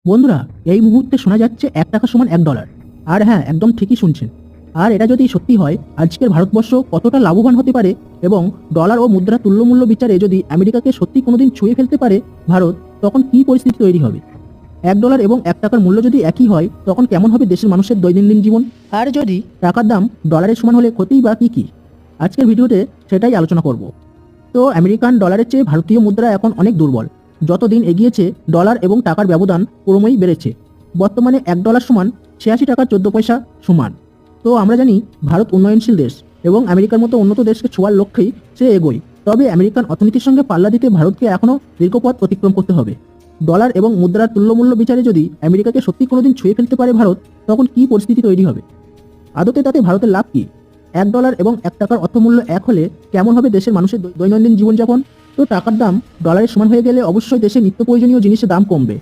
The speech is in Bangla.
বন্ধুরা, এই মুহূর্তে শোনা যাচ্ছে $1 সমান $1। আর হ্যাঁ, একদম ঠিকই শুনছেন। আর এটা যদি সত্যি হয়, আজকের ভারতবর্ষ কতটা লাভবান হতে পারে এবং ডলার ও মুদ্রা তুল্যমূল্য বিচারে যদি আমেরিকাকে সত্যি কোনোদিন ছুঁয়ে ফেলতে পারে ভারত, তখন কি পরিস্থিতি তৈরি হবে। $1 এবং $1 মূল্য যদি একই হয়, তখন কেমন হবে দেশের মানুষের দৈনন্দিন জীবন। আর যদি টাকার দাম ডলারের সমান হলে ক্ষতিই বা কি কি, আজকের ভিডিওতে সেটাই আলোচনা করব। তো আমেরিকান ডলারের চেয়ে ভারতীয় মুদ্রা এখন অনেক দুর্বল। যত দিন এগিয়েছে ডলার এবং টাকার ব্যবধান ক্রমেই বেড়েছে। বর্তমানে $1 সমান 86 টাকা 14 পয়সা সমান। তো আমরা জানি ভারত উন্নয়নশীল দেশ এবং আমেরিকার মতো উন্নত দেশকে ছোঁয়ার লক্ষ্যেই সে এগোয়। তবে আমেরিকান অর্থনীতির সঙ্গে পাল্লা দিতে ভারতকে এখনও দীর্ঘপথ অতিক্রম করতে হবে। ডলার এবং মুদ্রার তুল্যমূল্য বিচারে যদি আমেরিকাকে সত্যি কোনোদিন ছুঁয়ে ফেলতে পারে ভারত, তখন কি পরিস্থিতি তৈরি হবে। আদতে তাতে ভারতের লাভ কি? $1 এবং $1 অর্থমূল্য এক হলে কেমন হবে দেশের মানুষের দৈনন্দিন জীবনযাপন? তো টাকার দাম ডলারের সমান হয়ে গেলে অবশ্যই দেশের নিত্য প্রয়োজনীয় জিনিসের দাম কমবে।